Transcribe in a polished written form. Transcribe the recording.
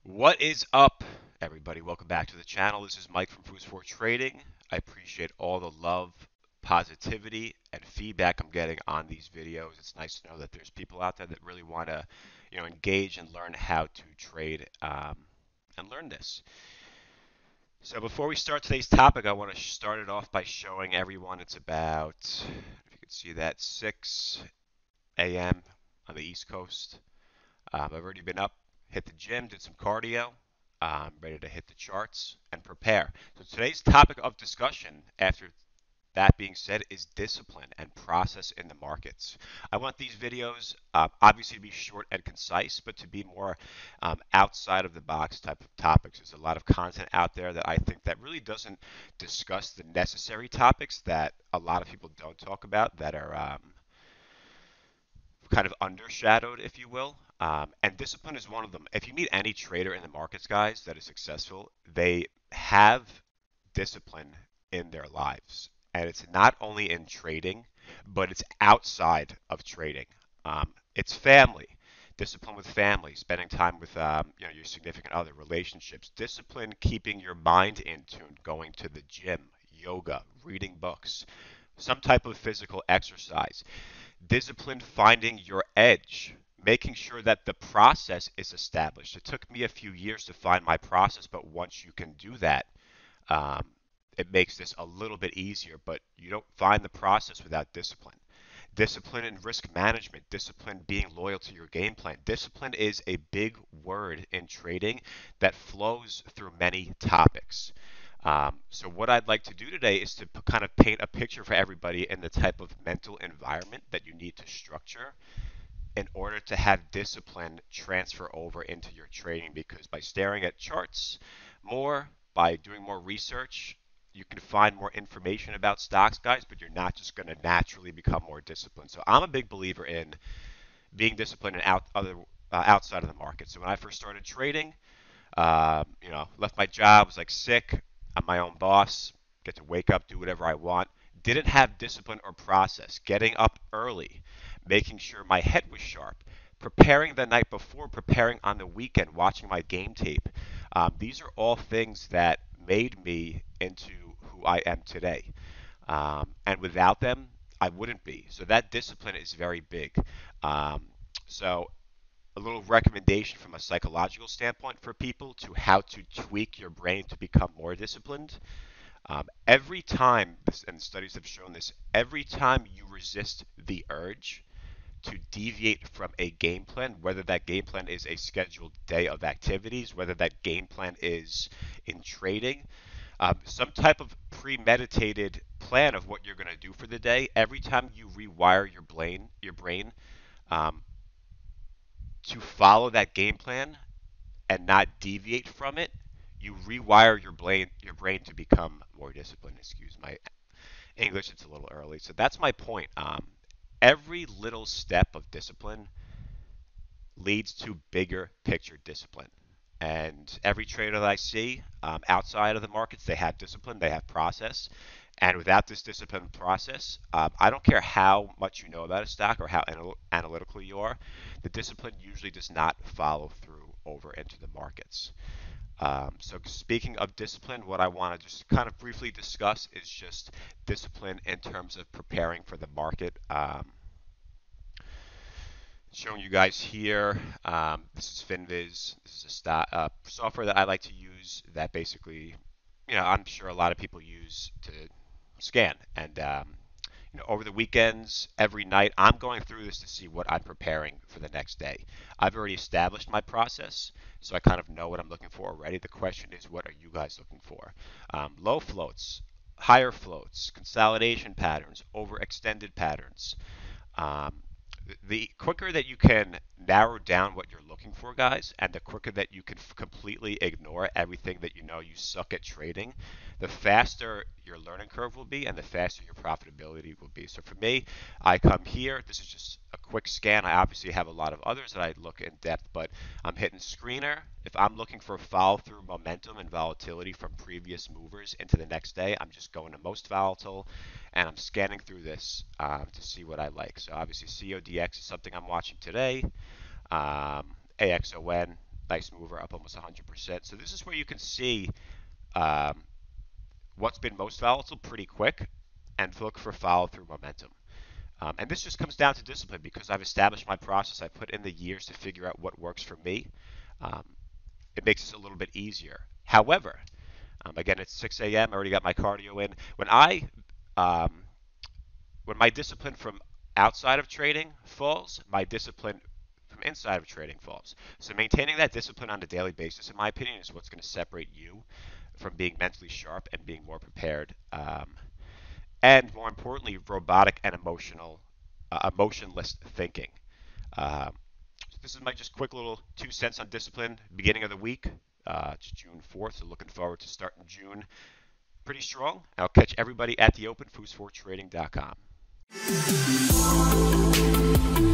What is up, everybody? Welcome back to the channel. This is Mike from Food Trading. I appreciate all the love, positivity, and feedback I'm getting on these videos. It's nice to know that there's people out there that really want to, engage and learn how to trade and learn this. So before we start today's topic, I want to start it off by showing everyone it's about, if you can see that, 6 a.m. on the East Coast. I've already been up, hit the gym, did some cardio. I'm ready to hit the charts and prepare. So today's topic of discussion, after that being said, is discipline and process in the markets. I want these videos obviously to be short and concise, but to be more outside of the box type of topics. There's a lot of content out there that I think that really doesn't discuss the necessary topics that a lot of people don't talk about that are kind of undershadowed, if you will. And discipline is one of them. If you meet any trader in the markets, guys, that is successful, they have discipline in their lives. And it's not only in trading, but it's outside of trading. It's family, discipline with family, spending time with your significant other, relationships, discipline, keeping your mind in tune, going to the gym, yoga, reading books, some type of physical exercise. Discipline finding your edge, making sure that the process is established. It took me a few years to find my process, but once you can do that, um, it makes this a little bit easier. But you don't find the process without discipline. Discipline and risk management, discipline being loyal to your game plan. Discipline is a big word in trading that flows through many topics. So what I'd like to do today is to kind of paint a picture for everybody in the type of mental environment that you need to structure in order to have discipline transfer over into your trading. Because by staring at charts more, by doing more research, you can find more information about stocks, guys, but you're not just going to naturally become more disciplined. So I'm a big believer in being disciplined and outside of the market. So when I first started trading, left my job, was like sick. I'm my own boss, get to wake up, do whatever I want. Didn't have discipline or process. Getting up early, making sure my head was sharp, preparing the night before, preparing on the weekend, watching my game tape. These are all things that made me into who I am today. And without them, I wouldn't be. So that discipline is very big. Um, so a little recommendation from a psychological standpoint for people to how to tweak your brain to become more disciplined. Every time, and studies have shown this, every time you resist the urge to deviate from a game plan, whether that game plan is a scheduled day of activities, whether that game plan is in trading, some type of premeditated plan of what you're going to do for the day, every time you rewire your brain um, to follow that game plan and not deviate from it, you rewire your brain to become more disciplined. Excuse my English, it's a little early. So that's my point. Every little step of discipline leads to bigger picture discipline. And every trader that I see outside of the markets, they have discipline, they have process. And without this discipline process, I don't care how much you know about a stock or how analytical you are, the discipline usually does not follow through over into the markets. So speaking of discipline, what I want to just kind of briefly discuss is just discipline in terms of preparing for the market. Showing you guys here, this is Finviz. This is a software that I like to use that basically, I'm sure a lot of people use to scan. And over the weekends, every night, I'm going through this to see what I'm preparing for the next day. I've already established my process, so I kind of know what I'm looking for already. The question is, what are you guys looking for? Low floats, higher floats, consolidation patterns, overextended patterns. Um, the quicker that you can narrow down what you're looking for, guys, and the quicker that you can completely ignore everything that you know you suck at trading, the faster your learning curve will be and the faster your profitability will be. So for me, I come here. This is just a quick scan. I obviously have a lot of others that I look in depth, but I'm hitting screener. If I'm looking for follow through momentum and volatility from previous movers into the next day, I'm just going to most volatile and I'm scanning through this to see what I like. So obviously CODX is something I'm watching today. AXON, Nice mover up almost 100%. So this is where you can see um, what's been most volatile pretty quick and look for follow through momentum. And this just comes down to discipline because I've established my process. I put in the years to figure out what works for me. Um, it makes it a little bit easier. However, again, it's 6 a.m. I already got my cardio in. Um, when my discipline from outside of trading falls, my discipline from inside of trading falls. So maintaining that discipline on a daily basis, in my opinion, is what's going to separate you from being mentally sharp and being more prepared. And more importantly, robotic and emotionless thinking. Um, so this is my just quick little 2 cents on discipline. Beginning of the week, it's June 4th, so looking forward to starting June pretty strong. I'll catch everybody at the open, foos4trading.com.